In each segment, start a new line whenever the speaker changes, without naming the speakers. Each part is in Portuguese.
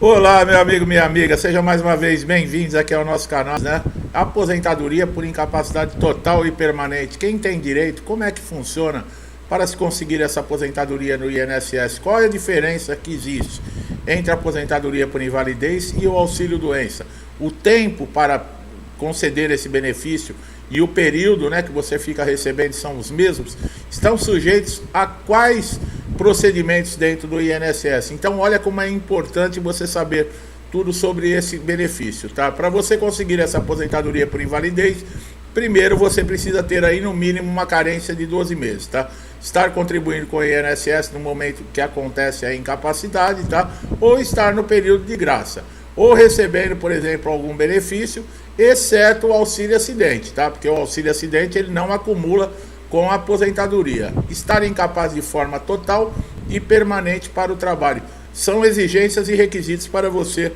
Olá, meu amigo, minha amiga, sejam mais uma vez bem-vindos aqui ao nosso canal, né? Aposentadoria por incapacidade total e permanente. Quem tem direito, como é que funciona para se conseguir essa aposentadoria no INSS? Qual é a diferença que existe entre a aposentadoria por invalidez e o auxílio-doença? O tempo para conceder esse benefício e o período, né, que você fica recebendo são os mesmos? Estão sujeitos a quais procedimentos dentro do INSS? Então, olha como é importante você saber tudo sobre esse benefício, tá? Para você conseguir essa aposentadoria por invalidez, primeiro você precisa ter aí no mínimo uma carência de 12 meses, tá? Estar contribuindo com o INSS no momento que acontece a incapacidade, tá? Ou estar no período de graça, ou recebendo, por exemplo, algum benefício, exceto o auxílio acidente, tá? Porque o auxílio acidente ele não acumula com a aposentadoria. Estar incapaz de forma total e permanente para o trabalho. São exigências e requisitos para você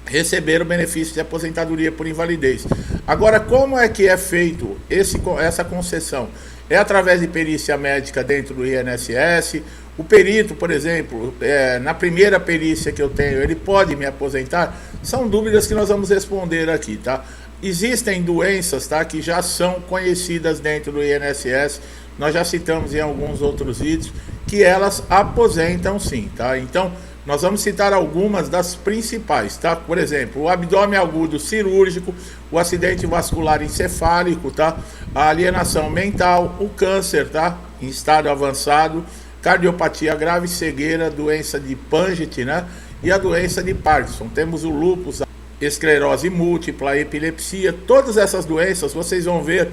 receber o benefício de aposentadoria por invalidez. Agora, como é que é feito essa concessão? É através de perícia médica dentro do INSS. O perito, por exemplo, na primeira perícia que eu tenho, ele pode me aposentar? São dúvidas que nós vamos responder aqui, tá? Existem doenças, tá, que já são conhecidas dentro do INSS, nós já citamos em alguns outros vídeos, que elas aposentam sim, tá? Então, nós vamos citar algumas das principais, tá? Por exemplo, o abdômen agudo cirúrgico, o acidente vascular encefálico, tá? A alienação mental, o câncer, tá? Em estado avançado, cardiopatia grave, cegueira, doença de Paget, né? E a doença de Parkinson. Temos o lúpus, esclerose múltipla, epilepsia, todas essas doenças vocês vão ver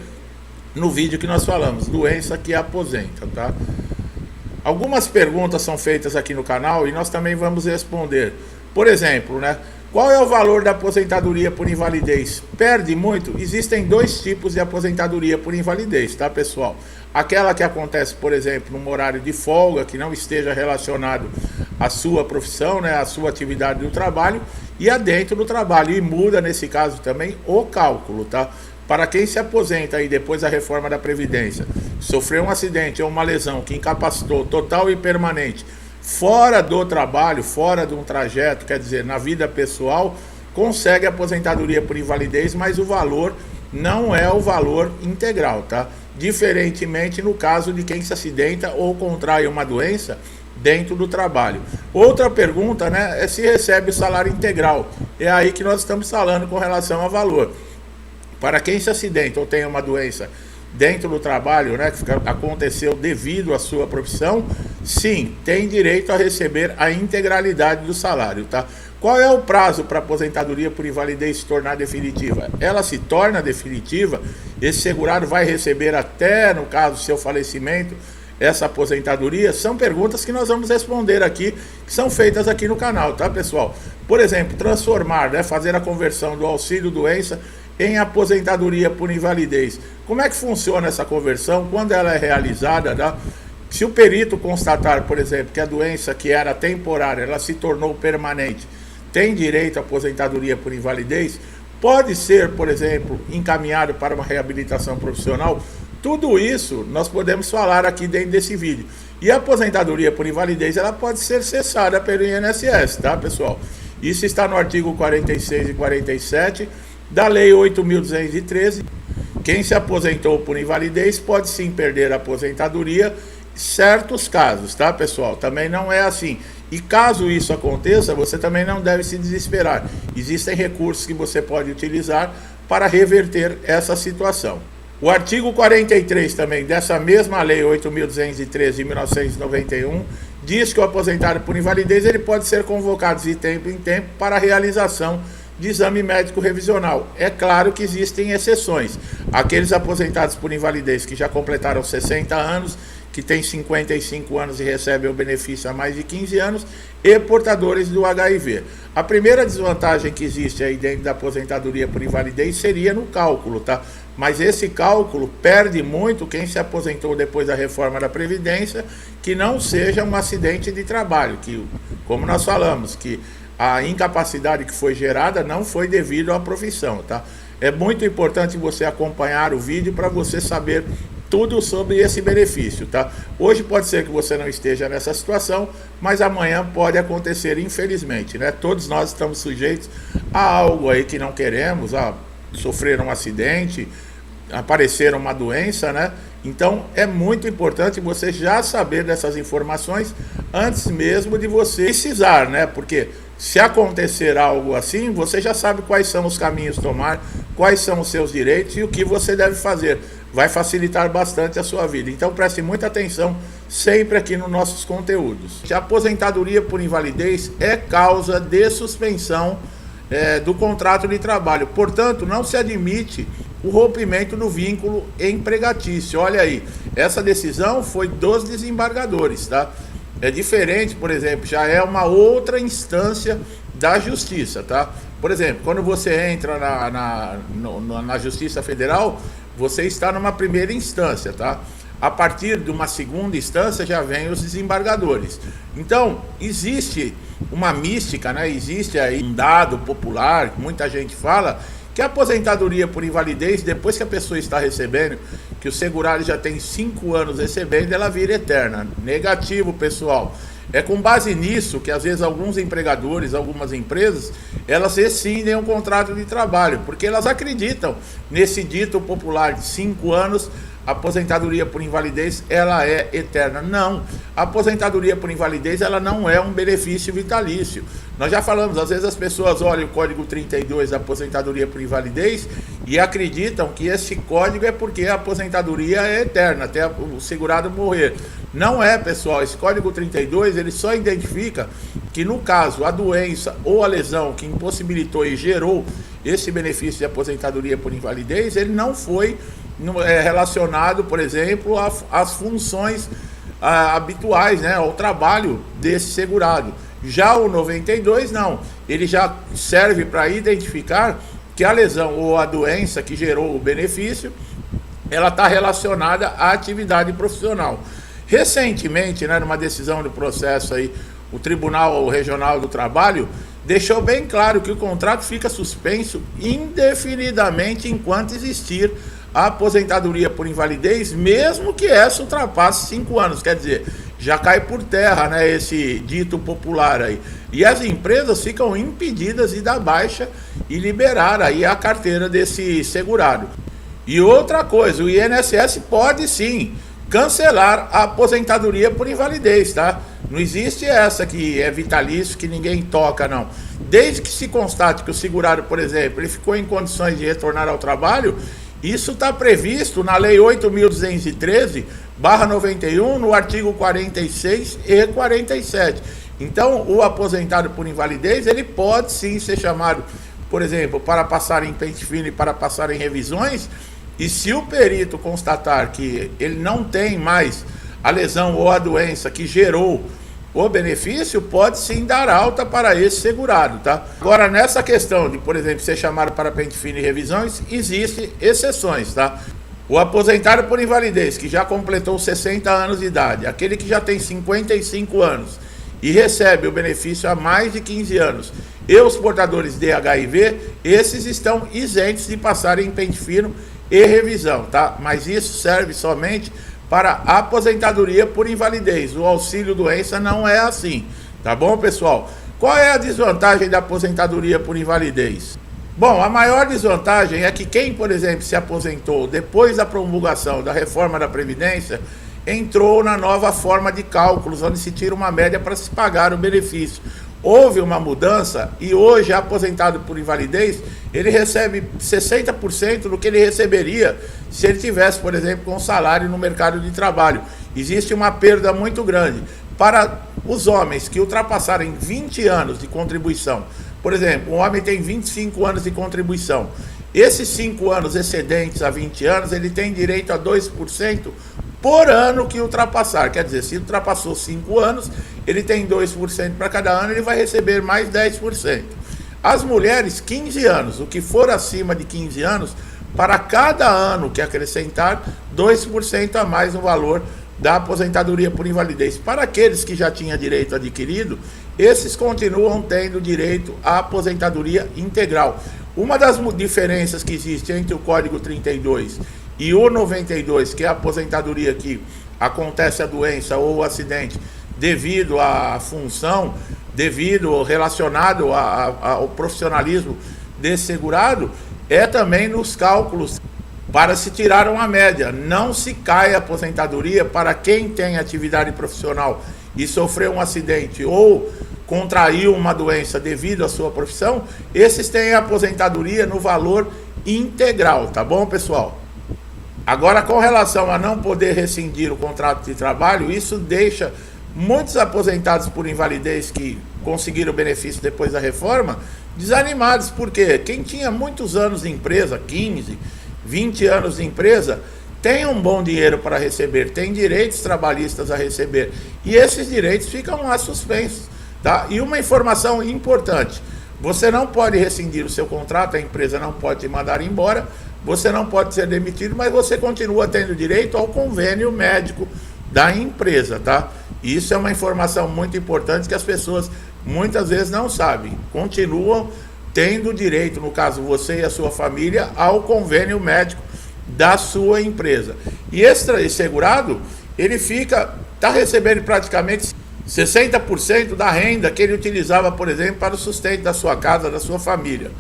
no vídeo que nós falamos, doença que aposenta, tá? Algumas perguntas são feitas aqui no canal e nós também vamos responder. Por exemplo, né? Qual é o valor da aposentadoria por invalidez? Perde muito? Existem dois tipos de aposentadoria por invalidez, tá, pessoal? Aquela que acontece, por exemplo, num horário de folga, que não esteja relacionado à sua profissão, né, à sua atividade do trabalho, e a dentro do trabalho. E muda, nesse caso também, o cálculo, tá? Para quem se aposenta aí depois da reforma da Previdência, sofreu um acidente ou uma lesão que incapacitou total e permanente, fora do trabalho, fora de um trajeto, quer dizer, na vida pessoal, consegue aposentadoria por invalidez, mas o valor não é o valor integral, tá? Diferentemente no caso de quem se acidenta ou contrai uma doença dentro do trabalho. Outra pergunta, né, é se recebe o salário integral. É aí que nós estamos falando com relação a valor. Para quem se acidenta ou tem uma doença dentro do trabalho, né, que aconteceu devido à sua profissão, sim, tem direito a receber a integralidade do salário, tá? Qual é o prazo para a aposentadoria por invalidez se tornar definitiva? Ela se torna definitiva, esse segurado vai receber até, no caso, seu falecimento, essa aposentadoria? São perguntas que nós vamos responder aqui, que são feitas aqui no canal, tá, pessoal? Por exemplo, transformar, né, fazer a conversão do auxílio-doença em aposentadoria por invalidez. Como é que funciona essa conversão? Quando ela é realizada, né? Se o perito constatar, por exemplo, que a doença que era temporária, ela se tornou permanente, tem direito à aposentadoria por invalidez, pode ser, por exemplo, encaminhado para uma reabilitação profissional. Tudo isso nós podemos falar aqui dentro desse vídeo. E a aposentadoria por invalidez, ela pode ser cessada pelo INSS, tá, pessoal? Isso está no artigo 46 e 47 da Lei 8.213. Quem se aposentou por invalidez pode sim perder a aposentadoria em certos casos, tá, pessoal? Também não é assim. E caso isso aconteça, você também não deve se desesperar. Existem recursos que você pode utilizar para reverter essa situação. O artigo 43 também dessa mesma Lei 8.213 de 1991 diz que o aposentado por invalidez ele pode ser convocado de tempo em tempo para a realização de exame médico revisional. É claro que existem exceções. Aqueles aposentados por invalidez que já completaram 60 anos, que têm 55 anos e recebem o benefício há mais de 15 anos, e portadores do HIV. A primeira desvantagem que existe aí dentro da aposentadoria por invalidez seria no cálculo, tá? Mas esse cálculo perde muito quem se aposentou depois da reforma da Previdência, que não seja um acidente de trabalho, que, como nós falamos, que a incapacidade que foi gerada não foi devido à profissão, tá? É muito importante você acompanhar o vídeo para você saber tudo sobre esse benefício, tá? Hoje pode ser que você não esteja nessa situação, mas amanhã pode acontecer, infelizmente, né? Todos nós estamos sujeitos a algo aí que não queremos, a sofrer um acidente, aparecer uma doença, né? Então é muito importante você já saber dessas informações antes mesmo de você precisar, né? Porque se acontecer algo assim, você já sabe quais são os caminhos a tomar, quais são os seus direitos e o que você deve fazer. Vai facilitar bastante a sua vida. Então preste muita atenção sempre aqui nos nossos conteúdos. A aposentadoria por invalidez é causa de suspensão do contrato de trabalho. Portanto, não se admite o rompimento do vínculo empregatício. Olha aí, essa decisão foi dos desembargadores, tá? É diferente, por exemplo, já é uma outra instância da justiça, tá? Por exemplo, quando você entra na Justiça Federal, você está numa primeira instância, tá? A partir de uma segunda instância já vem os desembargadores. Então, existe uma mística, né? Existe aí um dado popular, muita gente fala, que a aposentadoria por invalidez, depois que a pessoa está recebendo, que o segurado já tem 5 anos recebendo, ela vira eterna. Negativo, pessoal. É com base nisso que às vezes alguns empregadores, algumas empresas, elas rescindem um contrato de trabalho, porque elas acreditam nesse dito popular de 5 anos, a aposentadoria por invalidez, ela é eterna. Não, a aposentadoria por invalidez, ela não é um benefício vitalício. Nós já falamos, às vezes as pessoas olham o código 32 da aposentadoria por invalidez e acreditam que esse código é porque a aposentadoria é eterna, até o segurado morrer. Não é, pessoal, esse código 32, ele só identifica que no caso a doença ou a lesão que impossibilitou e gerou esse benefício de aposentadoria por invalidez, ele não foi relacionado, por exemplo, às funções habituais, né, ao trabalho desse segurado. Já o 92 não, ele já serve para identificar que a lesão ou a doença que gerou o benefício, ela está relacionada à atividade profissional. Recentemente, né, numa decisão do processo aí, o Tribunal Regional do Trabalho deixou bem claro que o contrato fica suspenso indefinidamente enquanto existir a aposentadoria por invalidez, mesmo que essa ultrapasse 5 anos, quer dizer, já cai por terra, né, esse dito popular aí. E as empresas ficam impedidas de dar baixa e liberar aí a carteira desse segurado. E outra coisa, o INSS pode sim cancelar a aposentadoria por invalidez, tá? Não existe essa que é vitalício, que ninguém toca, não. Desde que se constate que o segurado, por exemplo, ele ficou em condições de retornar ao trabalho, isso está previsto na Lei 8.213/91, no artigo 46 e 47. Então, o aposentado por invalidez, ele pode sim ser chamado, por exemplo, para passar em pente fino e para passar em revisões, e se o perito constatar que ele não tem mais a lesão ou a doença que gerou o benefício, pode sim dar alta para esse segurado, tá? Agora, nessa questão de, por exemplo, ser chamado para pente fino e revisões, existem exceções, tá? O aposentado por invalidez, que já completou 60 anos de idade, aquele que já tem 55 anos e recebe o benefício há mais de 15 anos, e os portadores de HIV, esses estão isentos de passarem em pente fino e revisão, tá? Mas isso serve somente para a aposentadoria por invalidez. O auxílio doença não é assim, tá bom, pessoal? Qual é a desvantagem da aposentadoria por invalidez? Bom, a maior desvantagem é que quem, por exemplo, se aposentou depois da promulgação da reforma da Previdência, entrou na nova forma de cálculos, onde se tira uma média para se pagar o benefício. Houve uma mudança e hoje, aposentado por invalidez, ele recebe 60% do que ele receberia se ele tivesse, por exemplo, com salário no mercado de trabalho. Existe uma perda muito grande. Para os homens que ultrapassarem 20 anos de contribuição, por exemplo, um homem tem 25 anos de contribuição, esses 5 anos excedentes a 20 anos, ele tem direito a 2% por ano que ultrapassar. Quer dizer, se ultrapassou 5 anos, ele tem 2% para cada ano, ele vai receber mais 10%. As mulheres, 15 anos, o que for acima de 15 anos, para cada ano que acrescentar, 2% a mais no valor da aposentadoria por invalidez. Para aqueles que já tinham direito adquirido, esses continuam tendo direito à aposentadoria integral. Uma das diferenças que existe entre o Código 32 e o 92, que é a aposentadoria que acontece a doença ou o acidente devido à função, devido relacionado ao profissionalismo desse segurado, é também nos cálculos para se tirar uma média. Não se cai a aposentadoria para quem tem atividade profissional e sofreu um acidente ou contraiu uma doença devido à sua profissão. Esses têm a aposentadoria no valor integral, tá bom, pessoal? Agora, com relação a não poder rescindir o contrato de trabalho, isso deixa muitos aposentados por invalidez que conseguiram benefício depois da reforma desanimados, porque quem tinha muitos anos de empresa, 15, 20 anos de empresa, tem um bom dinheiro para receber, tem direitos trabalhistas a receber, e esses direitos ficam lá suspensos, tá? E uma informação importante: você não pode rescindir o seu contrato, a empresa não pode te mandar embora, você não pode ser demitido, mas você continua tendo direito ao convênio médico da empresa, tá? Isso é uma informação muito importante que as pessoas muitas vezes não sabem. Continuam tendo direito, no caso você e a sua família, ao convênio médico da sua empresa. E esse segurado, ele está recebendo praticamente 60% da renda que ele utilizava, por exemplo, para o sustento da sua casa, da sua família.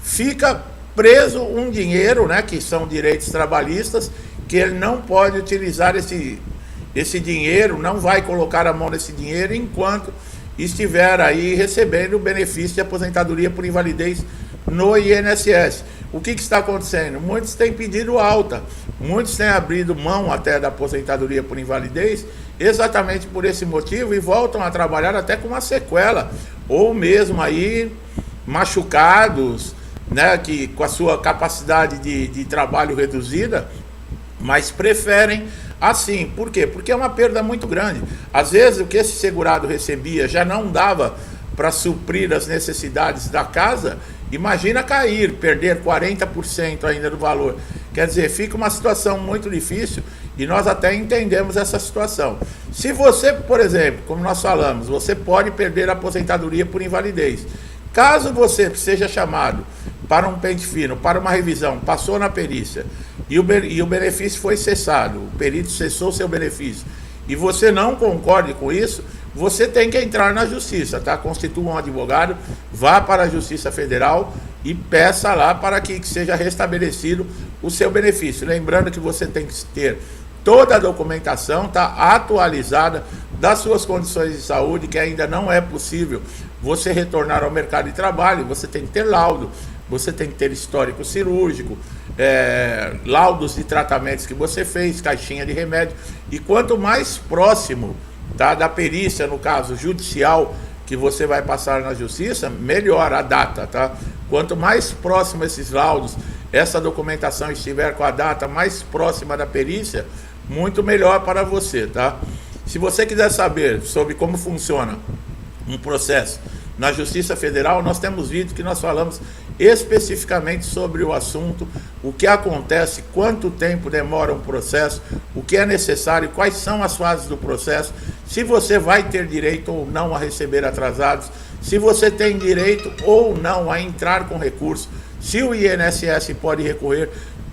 Fica preso um dinheiro, né, que são direitos trabalhistas, que ele não pode utilizar esse dinheiro, não vai colocar a mão nesse dinheiro enquanto estiver aí recebendo o benefício de aposentadoria por invalidez no INSS. O que está acontecendo? Muitos têm pedido alta, muitos têm abrido mão até da aposentadoria por invalidez exatamente por esse motivo e voltam a trabalhar até com uma sequela, ou mesmo aí machucados, né, que com a sua capacidade de trabalho reduzida, mas preferem assim. Por quê? Porque é uma perda muito grande. Às vezes o que esse segurado recebia já não dava para suprir as necessidades da casa. Imagina cair, perder 40% ainda do valor. Quer dizer, fica uma situação muito difícil e nós até entendemos essa situação. Se você, por exemplo, como nós falamos, você pode perder a aposentadoria por invalidez. Caso você seja chamado para um pente fino, para uma revisão, passou na perícia e o benefício foi cessado, o perito cessou seu benefício e você não concorde com isso, você tem que entrar na justiça, tá? Constitua um advogado, vá para a Justiça Federal e peça lá para que seja restabelecido o seu benefício. Lembrando que você tem que ter toda a documentação, tá, atualizada das suas condições de saúde, que ainda não é possível você retornar ao mercado de trabalho. Você tem que ter laudo, você tem que ter histórico cirúrgico, laudos de tratamentos que você fez, caixinha de remédio. E quanto mais próximo, tá, da perícia, no caso judicial, que você vai passar na justiça, melhor a data, tá? Quanto mais próximo esses laudos, essa documentação estiver com a data mais próxima da perícia, muito melhor para você, tá? Se você quiser saber sobre como funciona um processo na Justiça Federal, nós temos vídeo que nós falamos especificamente sobre o assunto, o que acontece, quanto tempo demora um processo, o que é necessário, quais são as fases do processo, se você vai ter direito ou não a receber atrasados, se você tem direito ou não a entrar com recurso, se o INSS pode recorrer.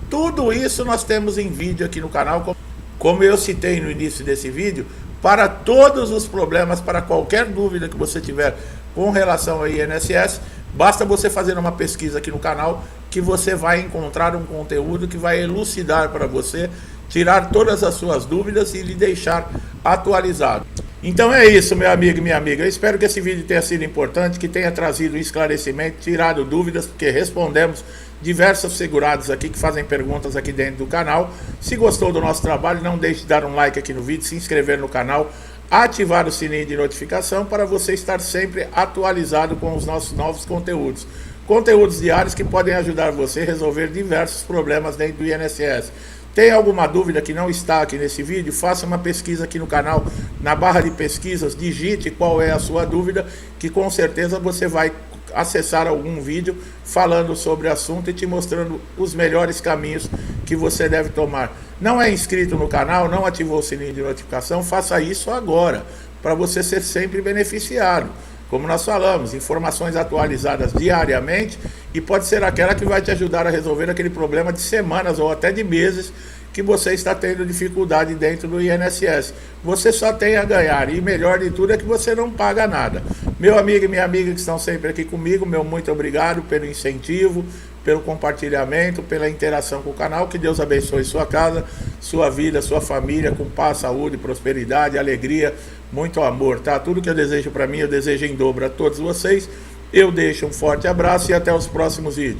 Tudo isso nós temos em vídeo aqui no canal, como eu citei no início desse vídeo, para todos os problemas, para qualquer dúvida que você tiver com relação ao INSS, basta você fazer uma pesquisa aqui no canal que você vai encontrar um conteúdo que vai elucidar para você, tirar todas as suas dúvidas e lhe deixar atualizado. Então é isso, meu amigo e minha amiga. Eu espero que esse vídeo tenha sido importante, que tenha trazido esclarecimento, tirado dúvidas, porque respondemos diversos segurados aqui que fazem perguntas aqui dentro do canal. Se gostou do nosso trabalho, não deixe de dar um like aqui no vídeo, se inscrever no canal, ativar o sininho de notificação para você estar sempre atualizado com os nossos novos conteúdos. Conteúdos diários que podem ajudar você a resolver diversos problemas dentro do INSS. Tem alguma dúvida que não está aqui nesse vídeo? Faça uma pesquisa aqui no canal, na barra de pesquisas, digite qual é a sua dúvida, que com certeza você vai acessar algum vídeo falando sobre o assunto e te mostrando os melhores caminhos que você deve tomar. Não é inscrito no canal, não ativou o sininho de notificação, faça isso agora, para você ser sempre beneficiado. como nós falamos, informações atualizadas diariamente, e pode ser aquela que vai te ajudar a resolver aquele problema de semanas ou até de meses que você está tendo dificuldade dentro do INSS. Você só tem a ganhar, e melhor de tudo é que você não paga nada. Meu amigo e minha amiga que estão sempre aqui comigo, meu muito obrigado pelo incentivo, pelo compartilhamento, pela interação com o canal. Que Deus abençoe sua casa, sua vida, sua família, com paz, saúde, prosperidade, alegria, muito amor, tá? Tudo que eu desejo para mim, eu desejo em dobro a todos vocês. Eu deixo um forte abraço e até os próximos vídeos.